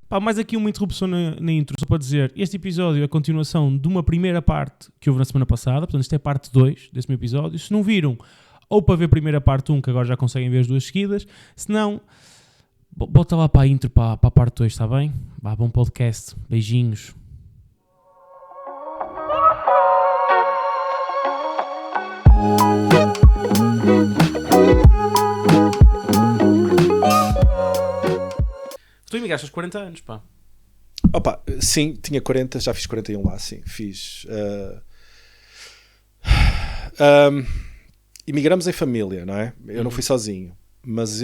Pá, mais aqui uma interrupção na intro, só para dizer, este episódio é a continuação de uma primeira parte que houve na semana passada, portanto isto é parte 2 desse meu episódio. Se não viram, ou para ver a primeira parte 1, que agora já conseguem ver as duas seguidas, se não, bota lá para a intro, para a parte 2, está bem? Vá, bom podcast, beijinhos. Tu imigraste aos 40 anos, pá. Opa, sim, tinha 40, já fiz 41 lá, sim. Fiz. Imigramos em família, não é? Eu não fui sozinho, mas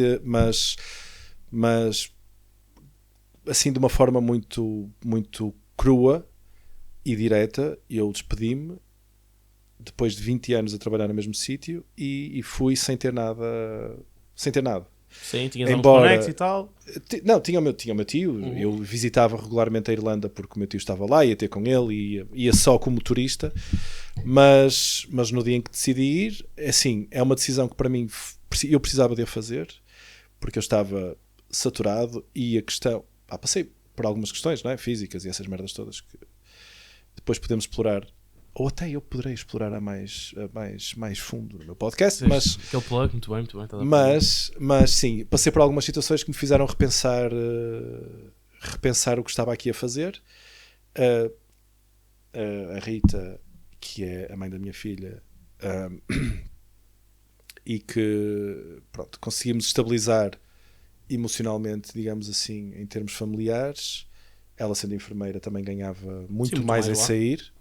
assim de uma forma muito, muito crua e direta, eu despedi-me depois de 20 anos a trabalhar no mesmo sítio e fui sem ter nada. Sim, tinhas um conexo e tal. Não, tinha o meu tio. Eu visitava regularmente a Irlanda porque o meu tio estava lá, ia ter com ele, ia só como turista. Mas no dia em que decidi ir, assim, é uma decisão que para mim eu precisava de a fazer porque eu estava saturado e a questão... passei por algumas questões, não é? Físicas e essas merdas todas que depois podemos explorar. Ou até eu poderei explorar a mais fundo no meu podcast. Mas, aquele plug, muito bem. Mas sim, passei por algumas situações que me fizeram repensar o que estava aqui a fazer. A Rita, que é a mãe da minha filha, e que pronto, conseguimos estabilizar emocionalmente, digamos assim, em termos familiares. Ela, sendo enfermeira, também ganhava muito mais em sair.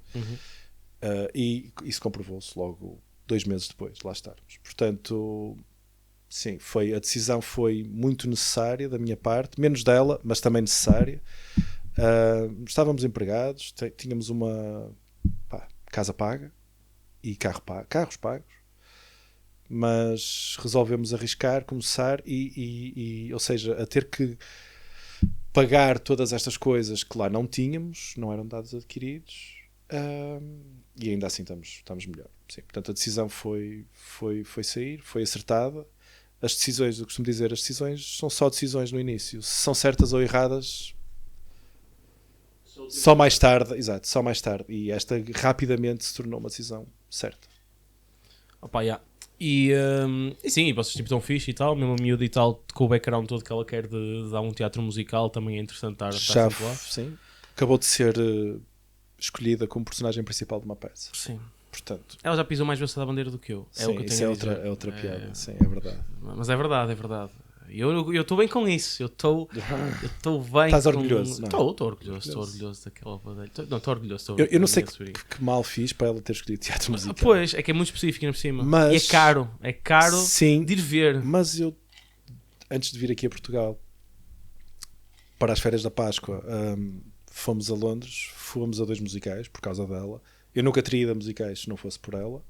E isso comprovou-se logo 2 meses depois de lá estarmos. Portanto, sim, a decisão foi muito necessária da minha parte, menos dela, mas também necessária. Estávamos empregados, tínhamos uma casa paga e carros pagos, mas resolvemos arriscar, começar ou seja, a ter que pagar todas estas coisas que lá não tínhamos, não eram dados adquiridos. E ainda assim estamos melhor. Sim, portanto a decisão foi sair, foi acertada. As decisões, eu costumo dizer, as decisões são só decisões no início. Se são certas ou erradas, só mais tarde. Exato, só mais tarde. E esta rapidamente se tornou uma decisão certa. Opa, yeah. E sim, vocês tipo tão fixe e tal, mesmo a miúda e tal, com o background todo que ela quer de dar um teatro musical, também é interessante estar sempre lá. Sim, acabou de ser escolhida como personagem principal de uma peça. Sim. Portanto, ela já pisou mais vezes da bandeira do que eu. Sim, o que eu tenho isso é outra piada. Sim, é verdade. Mas é verdade. Eu estou bem com isso. Eu estou bem. Estás orgulhoso? Estou orgulhoso daquela bandeira. Não, estou orgulhoso. Eu não sei que mal fiz para ela ter escolhido teatro musical. Pois, é que é muito específico ainda por cima. Mas, e é caro sim, de ir ver. Mas eu, antes de vir aqui a Portugal, para as férias da Páscoa, fomos a Londres, fomos a 2 musicais por causa dela. Eu nunca teria ido a musicais se não fosse por ela.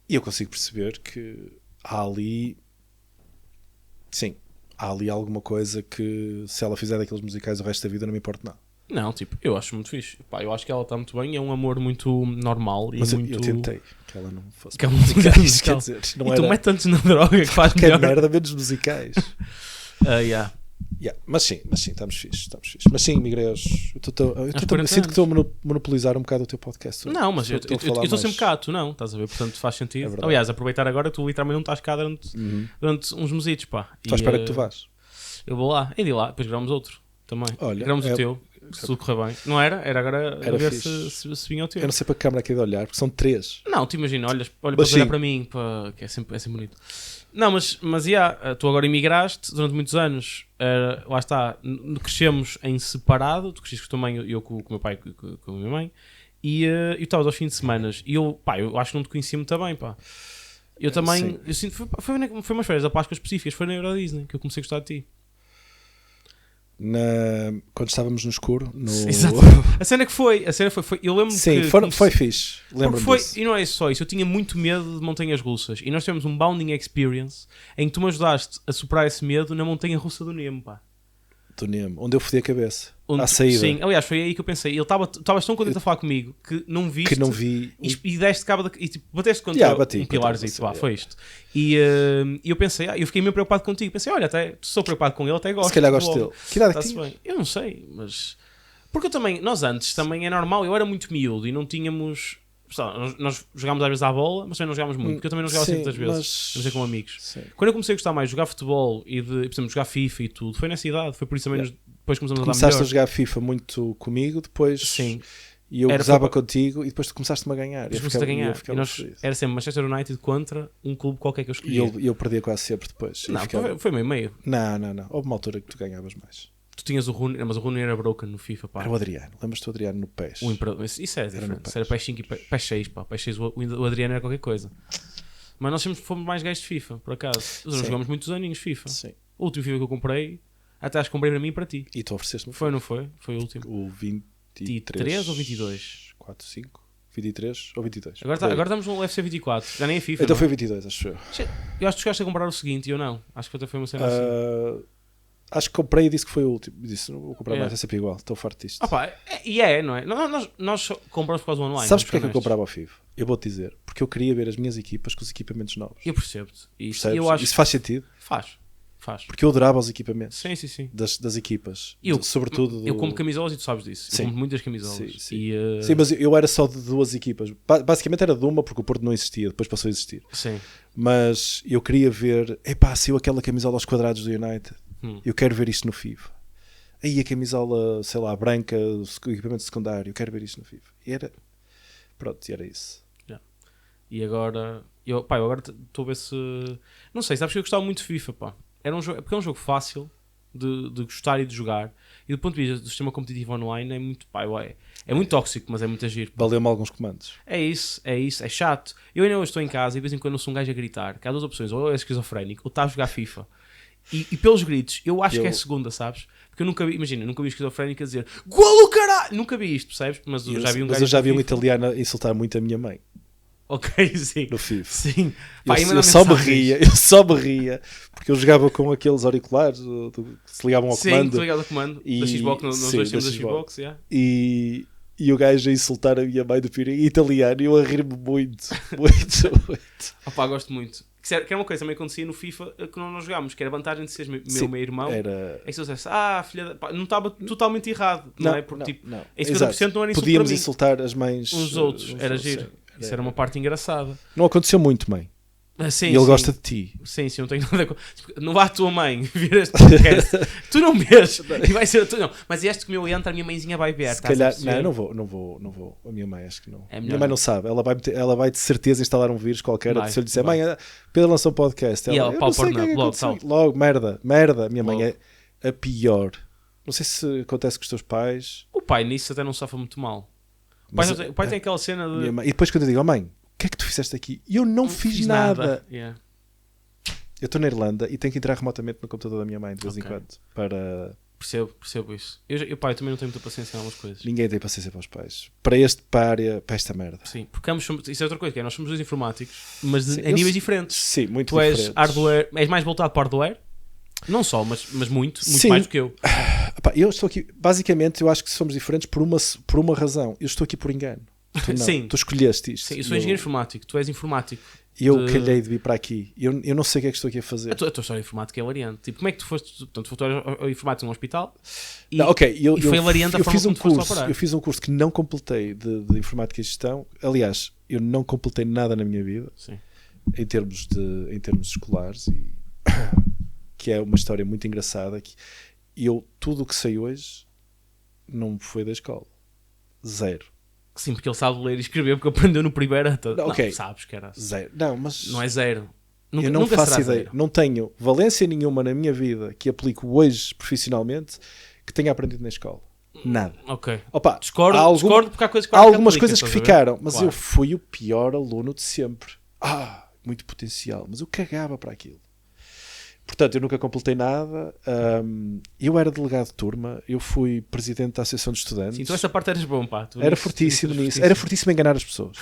E eu consigo perceber que há ali alguma coisa que, se ela fizer daqueles musicais o resto da vida, não me importa nada. Não, tipo, eu acho muito fixe. Pá, eu acho que ela está muito bem, é um amor muito normal. Mas muito... eu tentei que ela não fosse que musicais, quer dizer, não e era... tu metes tantos na droga que faz melhor. Que merda, menos musicais. Yeah. Mas sim, estamos fixe. Mas sim, migrei aos... Sinto que estou a monopolizar um bocado o teu podcast. Não, mas eu estou sempre cá, tu não, estás a ver? Portanto faz sentido. Aliás, aproveitar agora que tu literalmente não estás cá durante uns mesitos, pá. Estou à espera que tu vás. Eu vou lá, e de lá, depois gravamos outro também. Olha, gravamos o teu, se tudo correr bem. Não era? Era agora a ver se vinha o teu. Eu não sei para que câmara aqui de olhar, porque são 3. Não, te imagina, olha para olhar para mim, que é sempre bonito. Não, mas tu agora emigraste durante muitos anos, lá está, crescemos em separado, tu cresceste com a tua mãe, eu com o meu pai e com a minha mãe, e eu estava aos fins de semana, e eu acho que não te conhecia muito bem, pá. Eu também, eu sinto, foi umas férias da Páscoa específicas, foi na Euro Disney que eu comecei a gostar de ti. Quando estávamos no escuro Exato. A cena foi eu lembro-me que foi fixe, lembro-me disso. E não é só isso, eu tinha muito medo de montanhas russas e nós tivemos um bonding experience em que tu me ajudaste a superar esse medo na montanha russa do Nemo, pá. do Nemo, onde eu fodi a cabeça. À saída. Sim, aliás, foi aí que eu pensei. Ele estava tão contente a falar comigo que não viste. Que não vi. E deste cabo e tipo, bateste contra um pilarzinho. Foi isto. E eu pensei, eu fiquei meio preocupado contigo. Pensei, olha, até sou preocupado com ele, até gosto. Se calhar gosto dele. Que idade que tinha? Eu não sei, mas. Porque nós antes também é normal. Eu era muito miúdo e não tínhamos. Nós jogámos às vezes à bola, mas também não jogámos muito, porque eu também não jogava assim tantas vezes, mas com amigos. Sim. Quando eu comecei a gostar mais de jogar futebol e por exemplo, jogar FIFA e tudo, foi nessa idade, foi por isso também depois começamos a dar melhor. Começaste a jogar FIFA muito comigo, depois sim. E eu gozava contigo e depois tu começaste-me a ganhar. E nós era sempre Manchester United contra um clube qualquer que eu escolhia. E eu perdia quase sempre depois. Não, foi meio. Não. Houve uma altura que tu ganhavas mais. Tu tinhas o Rooney, mas o Rooney era broken no FIFA, pá. Era o Adriano. Lembras-te do Adriano no PES? Isso é diferente. Isso era PES 5 e PES 6, pá. PES 6 o Adriano era qualquer coisa. Mas nós sempre fomos mais gajos de FIFA, por acaso. Nós jogamos muitos aninhos FIFA. Sim. O último FIFA que eu comprei, até acho que comprei para mim e para ti. E tu ofereceste-me? Foi, não foi? Foi o último. O 23 ou 22? 4, 5? 23 ou 22? Agora estamos no UFC 24. Já nem é FIFA. Então foi 22, acho eu. Eu acho que tu chegaste a comprar o seguinte e eu não. Acho que até foi uma cena assim. Acho que comprei e disse que foi o último. Disse, não vou comprar mais, é sempre igual. Estou farto disto. Não é? Nós compramos por causa do online. Sabes porque é que eu comprava ao FIFA? Eu vou-te dizer. Porque eu queria ver as minhas equipas com os equipamentos novos. Eu percebo-te. Isso faz sentido? Faz. Porque eu adorava os equipamentos. Sim. Das equipas. Sobretudo eu compro camisolas e tu sabes disso. Eu compro muitas camisolas. Sim, mas eu era só de 2 equipas. Basicamente era de uma porque o Porto não existia. Depois passou a existir. Sim. Mas eu queria ver... saiu aquela camisola aos quadrados do United. Eu quero ver isto no FIFA. Aí a camisola, sei lá, branca, o equipamento secundário. Eu quero ver isto no FIFA. E era isso. E agora... Eu agora estou a ver se... Não sei, sabes que eu gostava muito de FIFA, pá. Porque é um jogo fácil de gostar e de jogar. E do ponto de vista do sistema competitivo online é muito... É muito tóxico, mas é muito agir. Valeu-me alguns comandos. É isso. É chato. Eu ainda hoje estou em casa e de vez em quando eu sou um gajo a gritar. Que há 2 opções. Ou é esquizofrénico ou está a jogar FIFA. E pelos gritos, eu acho que é a segunda, sabes? Porque eu nunca vi esquizofrénico a dizer golo, caralho! Nunca vi isto, percebes? Mas eu já vi um italiano a insultar muito a minha mãe. Ok, sim. No FIFA. Sim. Eu só me ria porque eu jogava com aqueles auriculares que se ligavam ao comando. Sim, que se ligavam ao comando da Xbox, nos dois tempos da Xbox, E o gajo a insultar a minha mãe do Pirinho em italiano e eu a rir-me muito. Gosto muito. Que era uma coisa também que acontecia no FIFA que nós jogámos, que era a vantagem de seres meu irmão. É que se eu dissesse, filha da... não estava totalmente errado, não é? Porque não. Em 50% não era insulto. Podíamos insultar as mães uns outros, era giro. Isso era uma parte engraçada. Não aconteceu muito, mãe. Sim, e ele gosta de ti. Sim, não tenho nada a... Não vá a tua mãe ver este podcast. Tu não vês. E vai ser não. Mas este que meu entra, a minha mãezinha vai ver. Se calhar, não vou. A minha mãe acho que não. Minha mãe não sabe. Ela vai de certeza instalar um vírus qualquer. Se eu lhe disser, mãe, Pedro lançou um podcast. Ela, logo, merda. Minha mãe é a pior. Não sei se acontece com os teus pais. O pai nisso até não sofre muito mal. O pai tem aquela cena de... E depois quando eu digo, mãe, o que é que tu fizeste aqui? E eu não fiz nada. Yeah. Eu estou na Irlanda e tenho que entrar remotamente no computador da minha mãe de vez em quando para... Percebo isso. Eu também não tenho muita paciência em algumas coisas. Ninguém tem paciência para os pais. Para esta merda. Sim, porque isso é outra coisa, que nós somos dois informáticos, mas em níveis diferentes. Sim, muito tu diferentes. És hardware, és mais voltado para hardware, não só, mas muito Sim. mais do que eu. Eu estou aqui, basicamente, eu acho que somos diferentes por uma razão. Eu estou aqui por engano. Tu não. Sim. Tu escolheste isto. Sim, eu sou engenheiro informático, tu és informático. E eu calhei de vir para aqui. Eu não sei o que é que estou aqui a fazer. A tua história informática é hilariante. Tipo, como é que tu foste? Portanto, foste ao informático num hospital e, e foi hilariante a forma como tu foste operar. Eu fiz um curso que não completei de informática e gestão. Aliás, eu não completei nada na minha vida. Sim. Em termos escolares. Que é uma história muito engraçada. Que tudo o que sei hoje não foi da escola. Zero. Sim, porque ele sabe ler e escrever porque aprendeu no primeiro. Não, sabes que era zero. Não, mas não é zero. Eu não faço ideia. Zero. Não tenho valência nenhuma na minha vida que aplico hoje profissionalmente que tenha aprendido na escola. Nada. Ok. Opa, discordo porque há coisas que algumas coisas que ficaram, mas eu fui o pior aluno de sempre. Muito potencial, mas eu cagava para aquilo. Portanto, eu nunca completei nada. Eu era delegado de turma. Eu fui presidente da Associação de Estudantes. Sim, então essa parte eras bom, pá. Era fortíssimo nisso. Era fortíssimo a enganar as pessoas.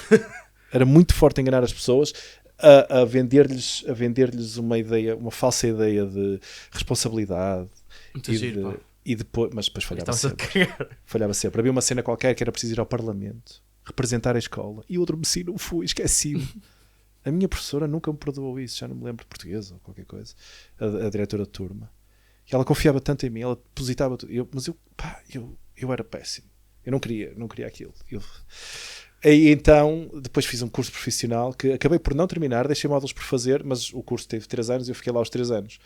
Era muito forte a enganar as pessoas. A vender-lhes uma falsa ideia de responsabilidade. E depois, mas depois falhava sempre. Havia uma cena qualquer que era preciso ir ao Parlamento, representar a escola, e eu adormeci, não fui, esqueci-me. A minha professora nunca me perdoou isso, já não me lembro de português ou qualquer coisa, a diretora de turma. E ela confiava tanto em mim, ela depositava tudo. Mas eu era péssimo. Eu não queria aquilo. E então, depois fiz um curso profissional que acabei por não terminar, deixei módulos por fazer, mas o curso teve 3 anos e eu fiquei lá aos 3 anos.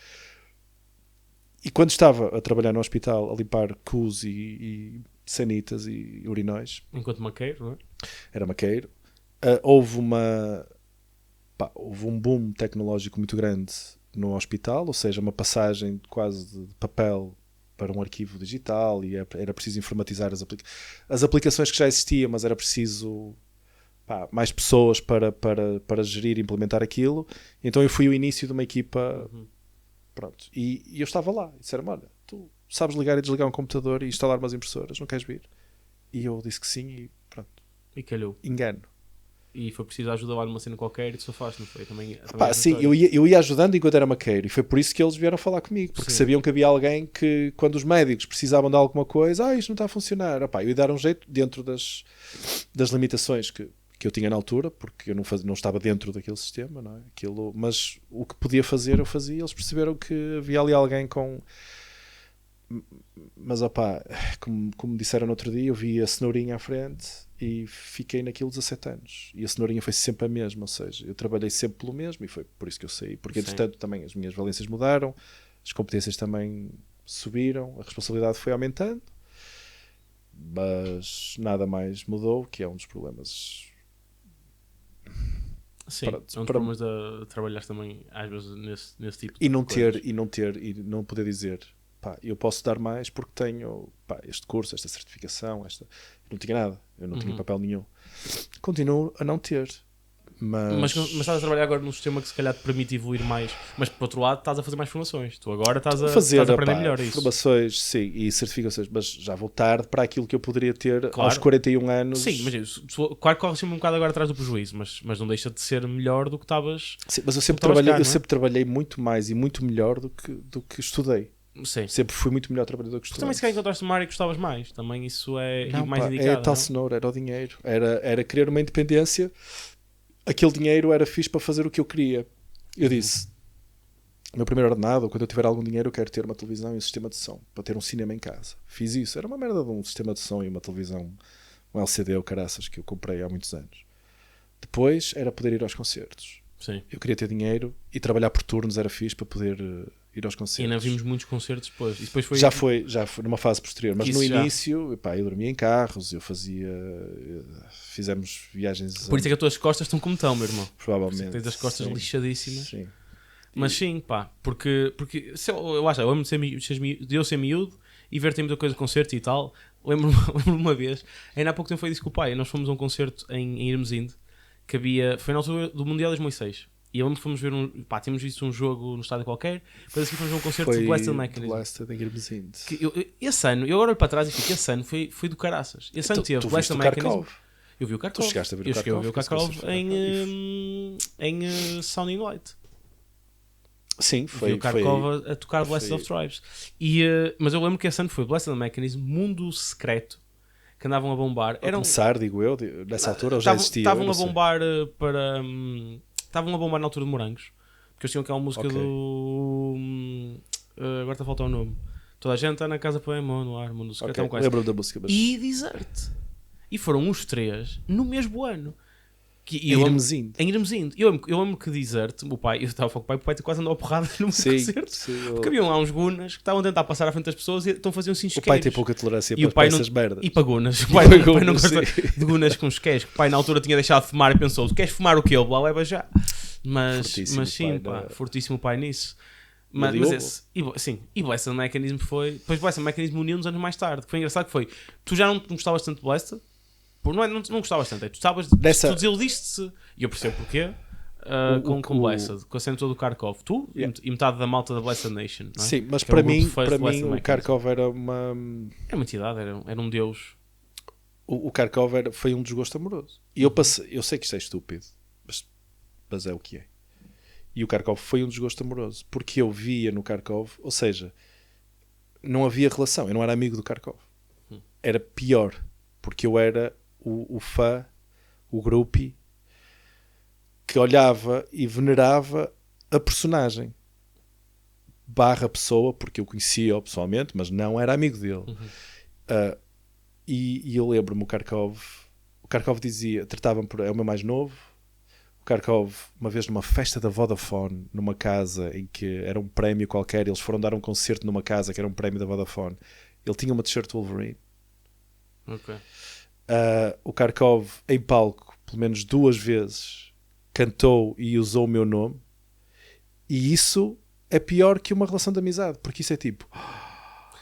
E quando estava a trabalhar no hospital, a limpar cus e sanitas e urinóis... Enquanto maqueiro, não é? Era maqueiro. Houve um boom tecnológico muito grande no hospital, ou seja, uma passagem quase de papel para um arquivo digital, e era preciso informatizar as aplicações que já existiam, mas era preciso mais pessoas para gerir e implementar aquilo. Então eu fui o início de uma equipa, pronto, e eu estava lá, e disseram-me, olha, tu sabes ligar e desligar um computador e instalar umas impressoras, não queres vir? E eu disse que sim, e pronto. E calhou. Engano. E foi preciso ajuda lá numa cena qualquer e tu só faz, não foi? Também sim, eu ia ajudando enquanto era maqueiro, e foi por isso que eles vieram falar comigo, porque sabiam que havia alguém que, quando os médicos precisavam de alguma coisa, isto não está a funcionar, eu ia dar um jeito dentro das limitações que eu tinha na altura, porque eu não estava dentro daquele sistema, não é? Mas o que podia fazer eu fazia. Eles perceberam que havia ali alguém com... Mas como disseram no outro dia, eu vi a cenourinha à frente e fiquei naquilo 17 anos, e a cenourinha foi sempre a mesma, ou seja, eu trabalhei sempre pelo mesmo, e foi por isso que eu saí, porque entretanto também as minhas valências mudaram, as competências também subiram, a responsabilidade foi aumentando, mas nada mais mudou, que é um dos problemas. Sim, é um dos problemas de trabalhar também às vezes nesse tipo de e não poder dizer, eu posso dar mais porque tenho este curso, esta certificação, eu não tinha nada, eu não tinha papel nenhum. Continuo a não ter. Mas estás a trabalhar agora num sistema que se calhar te permite evoluir mais, mas por outro lado estás a fazer mais formações. Tu agora estás a aprender melhor isso. Formações, sim, e certificações, mas já vou tarde para aquilo que eu poderia ter aos 41 anos. Sim, mas claro que corre sempre um bocado agora atrás do prejuízo, mas não deixa de ser melhor do que estavas. Sim, mas eu sempre trabalhei muito mais e muito melhor do que estudei. Sim. Sempre fui muito melhor trabalhador que estudante. Também se calhar encontraste uma área que gostavas mais. Também isso é mais indicado. É tal cenoura, era o dinheiro. Era querer uma independência. Aquele dinheiro era fixe para fazer o que eu queria. Eu disse, no meu primeiro ordenado, quando eu tiver algum dinheiro, eu quero ter uma televisão e um sistema de som, para ter um cinema em casa. Fiz isso. Era uma merda de um sistema de som e uma televisão, um LCD ou caraças, que eu comprei há muitos anos. Depois era poder ir aos concertos. Sim. Eu queria ter dinheiro e trabalhar por turnos era fixe para poder ir aos concertos. E ainda vimos muitos concertos depois. E depois já foi numa fase posterior, mas no início eu dormia em carros, fizemos viagens. Por isso é que as tuas costas estão como estão, meu irmão. Provavelmente. Tens as costas lixadíssimas. Sim. Mas sim, porque eu acho, eu lembro de eu ser miúdo e ver muita coisa de concerto e tal. Lembro-me uma vez, ainda há pouco tempo foi disso com o pai, nós fomos a um concerto em Irmesinde, que foi na altura do Mundial 2006. E eu lembro que fomos ver tínhamos visto um jogo no estádio qualquer, depois assim fomos a um concerto de Blasted Mechanism. Esse ano, eu agora olho para trás e fico, esse ano foi do caraças. Esse ano teve Blasted Mechanism. Eu vi o Kharkov. Tu chegaste a ver o Kharkov? Eu cheguei a ver o Kharkov em Sounding Light. Sim, foi. Vi o Kharkov a tocar Blessed of Tribes. Mas eu lembro que esse ano foi Blasted Mechanism, Mundo Secreto, que andavam a bombar. A começar, digo eu, nessa altura, ou já existia? Estavam a bombar Estavam a bombar na altura de Morangos, porque eles tinham aquela música do... agora está a faltar o nome. Toda a gente está na casa para no ar, Mundo Secreto. Lembro da música. E Desert. E foram os 3 no mesmo ano. Em Irmesinde. Em Irmesinde. Eu lembro que Desert, o pai, eu estava a falar com o pai quase andou a porrada no concerto. Porque haviam lá uns gunas que estavam a tentar passar à frente das pessoas e então faziam assim esqueires. O pai tem pouca tolerância para essas merdas. E para gunas. O pai não gosta de gunas com esqueires. O pai na altura tinha deixado de fumar e pensou, queres fumar o quê? Ele lá leva já. Mas sim, fortíssimo o pai nisso. E Blasted Mechanism foi... Depois Blasted Mechanism uniu uns anos mais tarde. Que foi engraçado que foi... Tu já não gostavas tanto de Blasted? Não gostavas tanto. Tu desiludiste-se. E eu percebo porquê. Com Blessed. Com a cena toda do Kharkov. Tu e metade da malta da Blessed Nation. Não é? Sim, mas para mim o Kharkov era uma... Era uma entidade. Era um deus. O Kharkov foi um desgosto amoroso. E eu sei que isto é estúpido. Mas é o que é. E o Kharkov foi um desgosto amoroso. Porque eu via no Kharkov... Ou seja... não havia relação. Eu não era amigo do Karkov. Era pior, porque eu era o fã, o groupie, que olhava e venerava a personagem barra pessoa, porque eu conhecia-o pessoalmente, mas não era amigo dele. E eu lembro-me, o Karkov dizia, tratava-me por, é o meu mais novo. O Karkov, uma vez numa festa da Vodafone, numa casa em que era um prémio qualquer, eles foram dar um concerto numa casa que era um prémio da Vodafone, ele tinha uma t-shirt Wolverine. O Karkov, em palco, pelo menos 2 vezes, cantou e usou o meu nome, e isso é pior que uma relação de amizade, porque isso é tipo...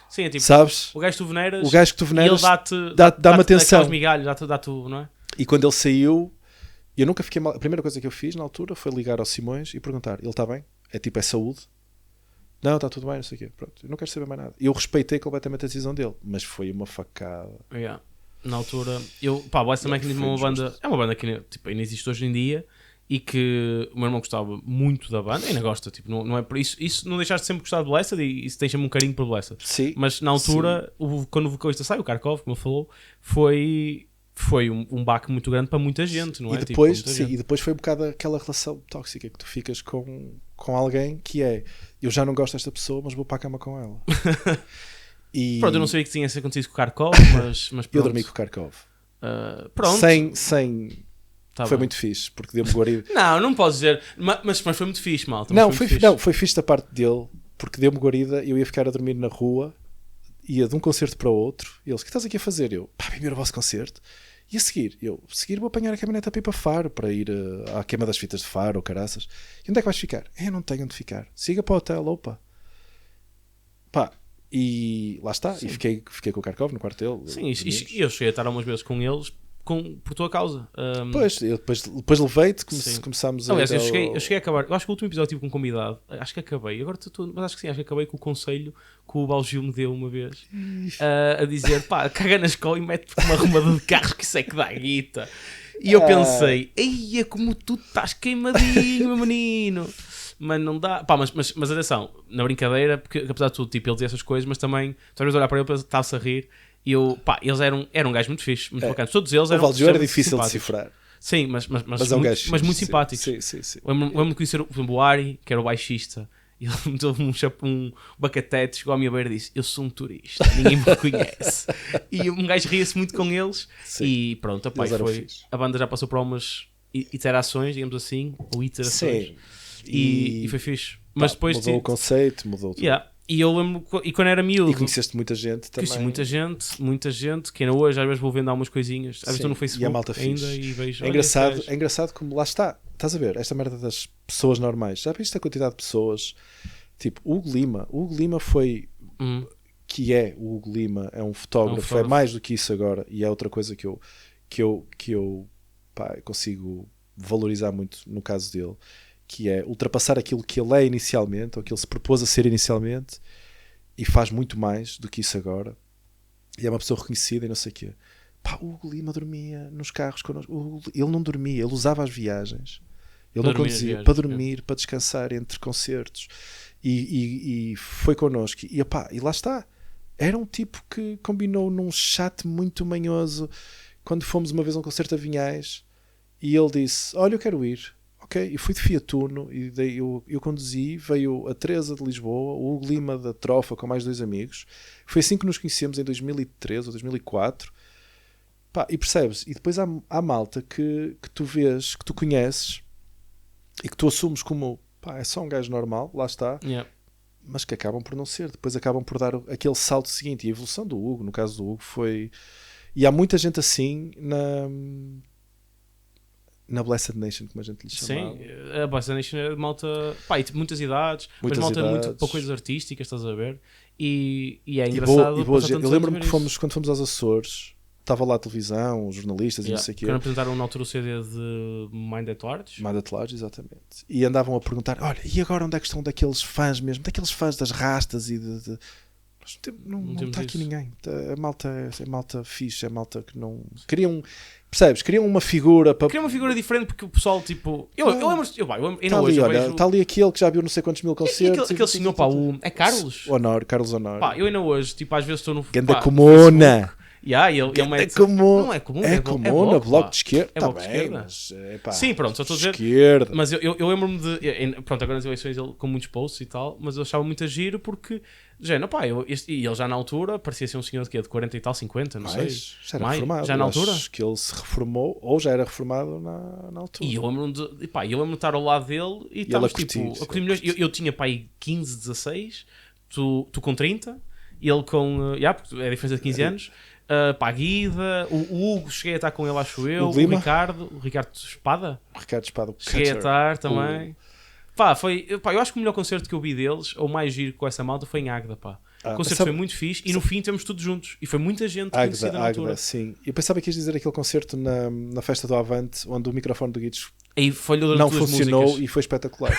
Sim, é tipo, sabes? O gajo que tu veneras, e ele dá-me atenção. Migalhas, dá-te, não é? E quando ele saiu, eu nunca fiquei mal. A primeira coisa que eu fiz na altura foi ligar ao Simões e perguntar: ele está bem? É tipo, é saúde? Não, está tudo bem, não sei o quê. Pronto, eu não quero saber mais nada. Eu respeitei completamente a decisão dele, mas foi uma facada. Na altura, Blast também é uma banda. É uma banda que tipo, ainda existe hoje em dia. E que o meu irmão gostava muito da banda, ainda gosta, tipo, não é por isso. Isso não deixaste de sempre gostar de Blessed e isso deixa-me um carinho por Blessed. Sim. Mas na altura, quando o vocalista sai, o Karkov, como ele falou, foi um baque muito grande para muita gente, não é? E depois foi um bocado aquela relação tóxica que tu ficas com alguém que é: eu já não gosto desta pessoa, mas vou para a cama com ela. Pronto, eu não sabia que tinha acontecido com o Karkov, mas pronto. Eu dormi com o Karkov. Pronto. Sem Tá foi bem. muito fixe, porque deu-me guarida. Não posso dizer, mas foi muito fixe, malta. Foi fixe da parte dele, porque deu-me guarida. Eu ia ficar a dormir na rua, ia de um concerto para o outro. E eles: o que estás aqui a fazer? Eu: primeiro o vosso concerto. E a seguir? Vou apanhar a caminhoneta para ir para Faro, para ir à queima das fitas de Faro ou caraças. E onde é que vais ficar? Eu não tenho onde ficar. Siga para o hotel, opa. E lá está. Sim. E fiquei com o Karkov no quarto dele. Sim, e eu cheguei a estar algumas vezes com eles. Por tua causa. Eu depois levei-te, começámos a... Aliás, eu cheguei a acabar. Eu acho que o último episódio tive com um convidado. Acho que acabei. Agora mas acho que sim, acho que acabei com o conselho que o Balgil me deu uma vez. A dizer: caga na escola e mete uma arrumador de carros, que isso é que dá guita. E eu pensei: eia, como tu estás queimadinho, meu menino. Mas não dá. Mas atenção, na brincadeira, porque apesar de tudo, tipo, ele dizia essas coisas, mas também, tu às vezes olhar para ele, está-se a rir. E eles eram um gajo muito fixe, muito bacana. Todos eles eram. O Valgio era difícil de decifrar. Sim, mas é um gajo muito simpáticos. Sim. Lembro-me de conhecer, por exemplo, o Ari, que era o baixista. E ele meteu-me um bacatete, chegou à minha beira e disse: eu sou um turista, ninguém me reconhece. E um gajo ria-se muito com eles. Sim. E pronto, a banda já passou por algumas iterações, digamos assim, ou iterações. Sim. E foi fixe. Mas depois mudou o conceito, mudou tudo. E eu lembro, e quando era miúdo... E conheceste muita gente também. Conheci muita gente, que ainda hoje às vezes vou vendo algumas coisinhas. Às vezes estou no Facebook e a malta ainda e vejo... É engraçado como lá está. Estás a ver? Esta merda das pessoas normais. Já viste a quantidade de pessoas? Tipo, Hugo Lima foi... Que é o Hugo Lima, é um fotógrafo. É mais do que isso agora. E é outra coisa que eu consigo valorizar muito no caso dele. Que é ultrapassar aquilo que ele é inicialmente, ou que ele se propôs a ser inicialmente, e faz muito mais do que isso agora. E é uma pessoa reconhecida e não sei o quê. O Hugo Lima dormia nos carros connosco. Ele não dormia, ele usava as viagens. Ele não conduzia para dormir, para descansar entre concertos. E foi connosco. E lá está. Era um tipo que combinou num chat muito manhoso. Quando fomos uma vez a um concerto a Vinhais, e ele disse: olha, eu quero ir. E fui de Fiat Uno e daí eu conduzi, veio a Teresa de Lisboa, o Hugo Lima da Trofa com mais 2 amigos. Foi assim que nos conhecemos em 2003 ou 2004. E percebes? E depois há malta que tu vês, que tu conheces e que tu assumes como é só um gajo normal, lá está, mas que acabam por não ser. Depois acabam por dar aquele salto seguinte. E a evolução do Hugo, no caso do Hugo, foi... E há muita gente assim na Blessed Nation, como a gente lhe chamava. Sim, a Blessed Nation é de malta... e muitas idades, mas malta muito para coisas artísticas, estás a ver? E é engraçado... Eu lembro-me que quando fomos aos Açores, estava lá a televisão, os jornalistas e não sei o quê. Quando apresentaram na altura o CD de Mind at Large. Mind at Large, exatamente. E andavam a perguntar: olha, e agora onde é que estão daqueles fãs mesmo? Daqueles fãs das rastas e Não está aqui ninguém. A malta fixe, a malta que não... Queriam uma figura para... Queriam uma figura diferente porque o pessoal, tipo... Eu lembro... Está ali aquele que já viu não sei quantos mil concertos. Aquele senhor, pá, é Carlos? Carlos Honor. Pá, eu ainda hoje, tipo, às vezes estou no... Ganda comuna! Ele mete... Não é comum. É comum, bloco de esquerda. É bloco de esquerda. Sim, pronto, só estou a dizer. Esquerda. Mas eu lembro-me de. Pronto, agora nas eleições ele com muitos posts e tal, mas eu achava muito a giro porque. E ele já na altura parecia ser um senhor de 40 e tal, 50, não sei. Já era reformado. Já na altura? Acho que ele se reformou ou já era reformado na altura. E eu lembro-me de estar ao lado dele e estávamos tipo. A curtir milhões. Eu tinha pá aí 15, 16, tu com 30, ele com. Porque é a diferença de 15 anos. Para a Guida, o Hugo, cheguei a estar com ele, acho eu. O Ricardo Espada. Cheguei a estar também. Eu acho que o melhor concerto que eu vi deles, ou mais giro com essa malta, foi em Águeda, pá. O concerto foi muito fixe e no fim temos todos juntos. E foi muita gente conhecida na altura. Sim. Eu pensava que ias dizer aquele concerto na festa do Avante, onde o microfone do Guides não funcionou músicas. E foi espetacular.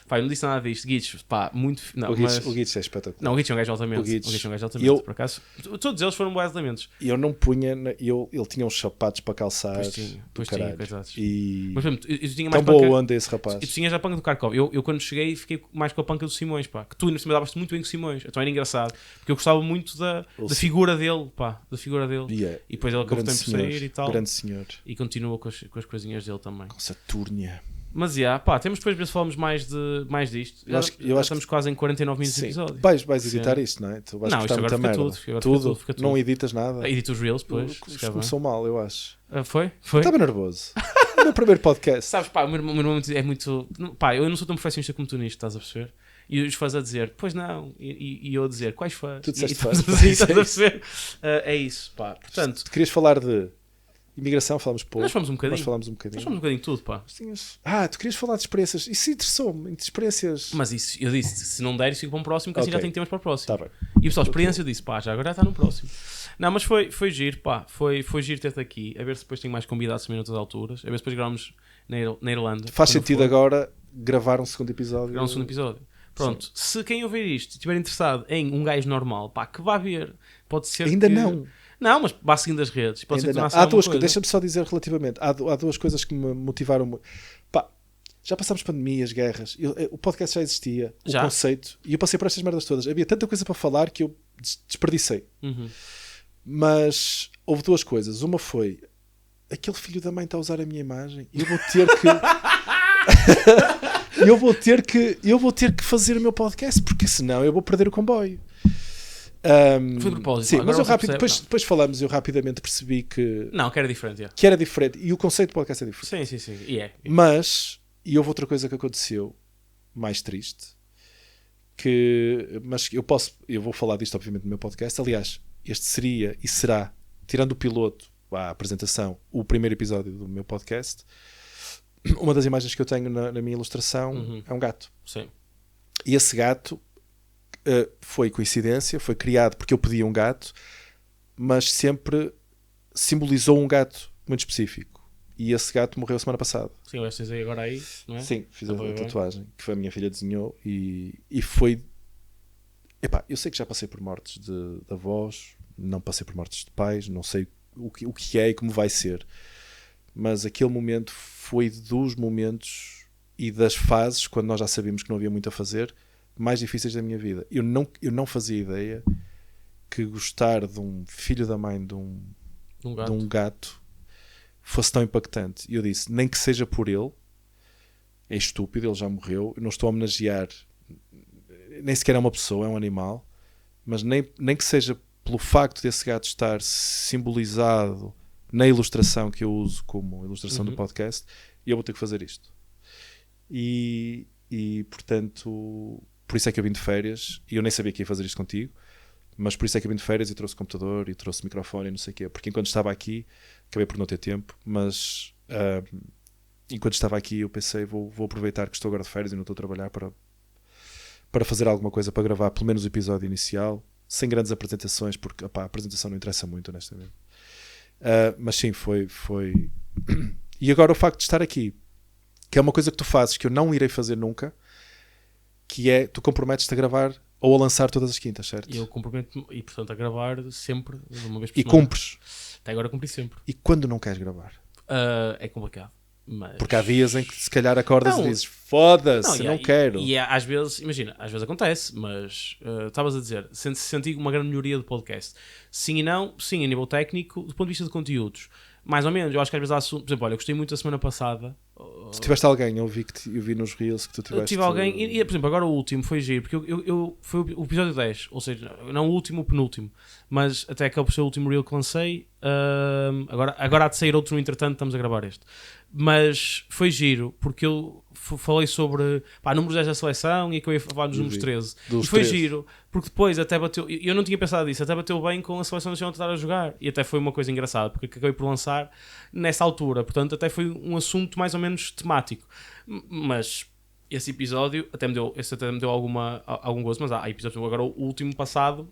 Pá, eu não disse nada disto. Guides, pá, muito... Não, o Guides é espetacular. Não, o Guides é um gajo altamente. Por acaso, todos eles foram bons elementos. E eu não punha... Ele tinha uns sapatos para calçar. Pois tinha, coitados. E... Mas, por exemplo, eu tinha mais tão boa onda esse rapaz. Tu tinhas a panca do Kharkov. Eu quando cheguei fiquei mais com a panca do Simões, pá. Que tu ainda me davas muito bem com o Simões. Então era engraçado. Porque eu gostava muito da figura dele, pá. Da figura dele. E depois ele acabou tempo por sair e tal. Grande senhor. E continua com as coisinhas dele também. Com Saturnia. Mas temos depois ver se falamos mais disto. Eu acho que estamos quase em 49 minutos de episódio. Vais editar isto, não é? Tu vais isto agora fica tudo. Tudo. Não editas nada. Edito os reels depois. Começou mal, eu acho. Foi? Estava nervoso. O meu primeiro podcast. Sabes, pá, o meu irmão é muito... Pá, eu não sou tão perfeccionista como tu nisto, estás a perceber? E os fãs a dizer, pois não. E eu a dizer, quais fãs? Tu disseste fãs. Estás a perceber? É isso, pá. Portanto... Tu querias falar de... imigração, falamos pouco. Nós falamos um bocadinho. Nós falamos um bocadinho de tudo, pá. Tu querias falar de experiências. Isso interessou-me, de experiências. Mas isso, eu disse, se não der, fico para um próximo, que assim já tenho temas para o próximo. Tá bem. E o pessoal, experiência, eu disse, pá, já agora já está no próximo. Não, mas foi giro, pá. Foi giro ter-te aqui. A ver se depois tenho mais convidados também noutras alturas. A ver se depois gravamos na Irlanda. Faz sentido agora gravar um segundo episódio. Pronto, se quem ouvir isto estiver interessado em um gajo normal, pá, que vá ver. Pode ser ainda que... não. Não, mas vá seguindo as redes. Pode ser que há duas coisas. Deixa-me só dizer relativamente. Há duas coisas que me motivaram. Pá, já passámos pandemias, guerras. O podcast já existia. O conceito. E eu passei por estas merdas todas. Havia tanta coisa para falar que eu desperdicei. Mas houve duas coisas. Uma foi... aquele filho da mãe está a usar a minha imagem. E eu vou ter que... eu vou ter que fazer o meu podcast. Porque senão eu vou perder o comboio. Foi de propósito. Sim, mas depois falamos, eu rapidamente percebi que... Não, que era diferente. Que era diferente. E o conceito do podcast é diferente. Sim. Mas, e houve outra coisa que aconteceu, mais triste, mas eu vou falar disto obviamente no meu podcast. Aliás, este seria e será, tirando o piloto, a apresentação, o primeiro episódio do meu podcast. Uma das imagens que eu tenho na minha ilustração é um gato. Sim. E esse gato... foi coincidência, foi criado porque eu pedi um gato, mas sempre simbolizou um gato muito específico. E esse gato morreu semana passada. Sim, eu acho agora aí, não é? Sim, fiz a tatuagem que a minha filha desenhou e foi... Epá, eu sei que já passei por mortes de avós, não passei por mortes de pais, não sei o que é e como vai ser. Mas aquele momento foi dos momentos e das fases, quando nós já sabíamos que não havia muito a fazer, mais difíceis da minha vida. Eu não fazia ideia que gostar de um filho da mãe de um gato fosse tão impactante. E eu disse, nem que seja por ele, é estúpido, ele já morreu, eu não estou a homenagear, nem sequer é uma pessoa, é um animal, mas nem que seja pelo facto desse gato estar simbolizado na ilustração que eu uso como ilustração do podcast, eu vou ter que fazer isto. E portanto... Por isso é que eu vim de férias, e eu nem sabia que ia fazer isto contigo, mas por isso é que eu vim de férias e trouxe computador e trouxe microfone e não sei o quê, porque enquanto estava aqui, acabei por não ter tempo, mas enquanto estava aqui eu pensei, vou aproveitar que estou agora de férias e não estou a trabalhar para fazer alguma coisa, para gravar pelo menos o episódio inicial, sem grandes apresentações, porque a apresentação não interessa muito, honestamente. Mas sim, foi... E agora o facto de estar aqui, que é uma coisa que tu fazes, que eu não irei fazer nunca, que é, tu comprometes-te a gravar Ou a lançar todas as quintas, certo? E eu comprometo-me, e portanto a gravar sempre, uma vez por semana. E cumpres? Até agora cumpri sempre. E quando não queres gravar? É complicado. Mas... Porque há dias em que se calhar acordas e dizes foda-se, não quero. E às vezes, imagina, às vezes acontece, mas estavas a dizer, senti uma grande melhoria do podcast. Sim e não, sim, a nível técnico, do ponto de vista de conteúdos. Mais ou menos, eu acho que às vezes há assuntos, por exemplo, olha, eu gostei muito da semana passada. Tu tiveste alguém, eu vi nos Reels que tu tiveste. Eu tive alguém, e por exemplo, agora o último foi giro, porque foi o episódio 10, ou seja, não o último, o penúltimo, mas até acabou por ser o último Reel que lancei. Agora há de sair outro no entretanto, estamos a gravar este. Mas foi giro, porque eu falei sobre números 10 da seleção e que eu ia falar dos números 13. E foi 13. Giro, porque depois até bateu, eu não tinha pensado nisso, até bateu bem com a seleção nacional estar a jogar. E até foi uma coisa engraçada, porque acabei por lançar nessa altura. Portanto, até foi um assunto mais ou menos temático. Mas esse episódio até me deu algum gozo. Mas há episódios, agora o último passado,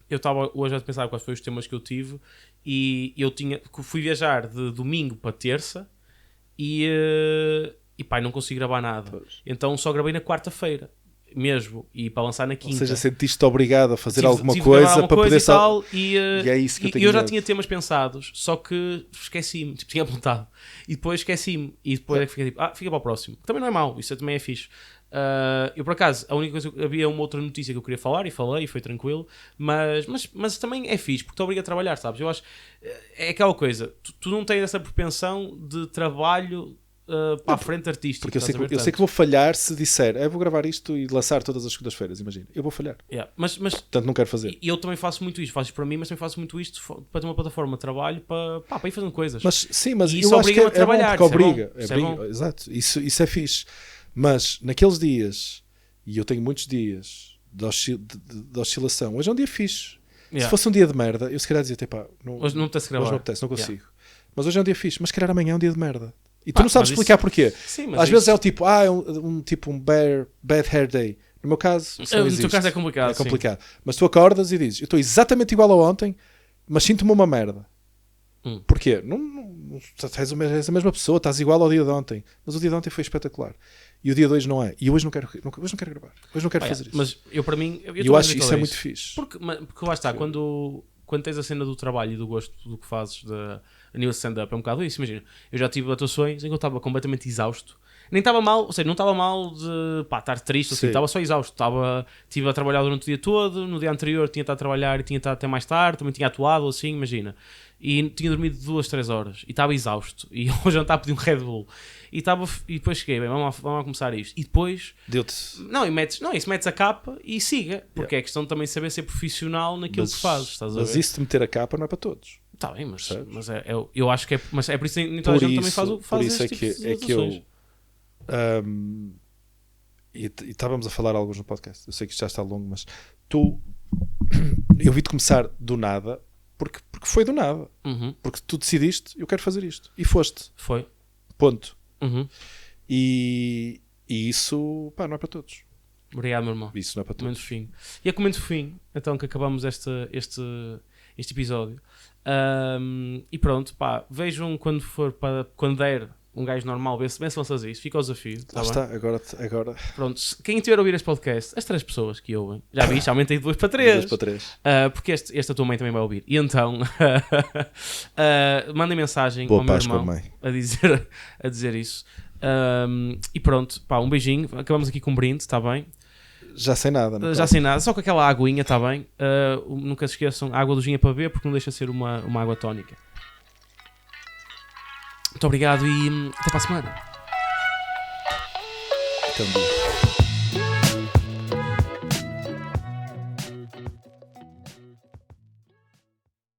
eu estava hoje a pensar quais foram os temas que eu tive e eu fui viajar de domingo para terça e pá, não consegui gravar nada. Pois. Então só gravei na quarta-feira mesmo e para lançar na quinta. Ou seja, sentiste-te obrigado a fazer alguma coisa para poder tal, e é isso que eu já tinha temas pensados, só que esqueci-me, tinha apontado e depois esqueci-me e depois é que fiquei tipo, fica para o próximo. Também não é mau, isso também é fixe. Eu por acaso, a única coisa, havia uma outra notícia que eu queria falar e falei e foi tranquilo, mas também é fixe porque te obriga a trabalhar, sabes? Eu acho, é aquela coisa, tu não tens essa propensão de trabalho para a frente artística. Porque eu sei que vou falhar se disser vou gravar isto e lançar todas as segundas-feiras, imagina. Eu vou falhar. Mas, portanto, não quero fazer. E eu também faço muito isto. Faço isto para mim, mas também faço muito isto para ter uma plataforma de trabalho para ir fazendo coisas. Mas sim, mas e eu acho que a trabalhar. Bom obriga. Exato. Isso é fixe. Mas naqueles dias, e eu tenho muitos dias de oscilação, hoje é um dia fixe. Se fosse um dia de merda, eu se calhar dizia, hoje não apetece gravar. Hoje não apetece, não consigo. Mas hoje é um dia fixe. Mas se calhar amanhã é um dia de merda. E tu não sabes explicar porquê. Sim, às vezes é o tipo, um bad hair day. No meu caso, no teu caso é complicado. É complicado. Mas tu acordas e dizes, eu estou exatamente igual a ontem, mas sinto-me uma merda. Porquê? Não és a mesma pessoa, estás igual ao dia de ontem. Mas o dia de ontem foi espetacular. E o dia de hoje não é. E hoje não quero gravar. Hoje não quero fazer isso. Mas eu para mim... Eu acho que isso é muito fixe. Porque lá está, quando tens a cena do trabalho e do gosto do que fazes a nível de stand-up, é um bocado isso, imagina. Eu já tive atuações em que eu estava completamente exausto. Nem estava mal, ou seja, não estava mal de estar triste, assim, estava só exausto. Estive a trabalhar durante o dia todo, no dia anterior tinha estado a trabalhar e tinha estado até mais tarde, também tinha atuado, assim, imagina. E tinha dormido 2-3 horas e estava exausto. E ao jantar pedi um Red Bull. E depois cheguei, bem, vamos lá começar isto. E depois... Deu-te... metes a capa e siga. Porque é questão também de saber ser profissional naquilo que fazes. Estás a ver? Mas isso de meter a capa não é para todos. Está bem, mas eu acho que é... Mas é por isso que nem toda a gente também faz isso este tipo de que eu... E estávamos a falar alguns no podcast. Eu sei que isto já está longo, mas eu vi-te começar do nada porque foi do nada. Porque tu decidiste, eu quero fazer isto. E foste. Foi. Ponto. E isso, não é para todos. Obrigado, meu irmão. Isso não é para todos. E é com muito fim, então, que acabamos este episódio. E pronto, vejam quando der um gajo normal, bem se lanças isso, fica ao desafio. Lá está, agora. Pronto, quem estiver a ouvir este podcast, as 3 pessoas que ouvem, já vi, já aumentei de 2 para 3. 2 para 3. Porque esta tua mãe também vai ouvir. E então, mandem mensagem Boa ao meu Páscoa, irmão mãe. a dizer isso. E pronto, um beijinho. Acabamos aqui com um brinde, está bem? Já sem nada. Já sem nada, só com aquela aguinha, está bem? Nunca se esqueçam, água do Ginha para beber, porque não deixa de ser uma água tónica. Muito obrigado e até para a semana. Também.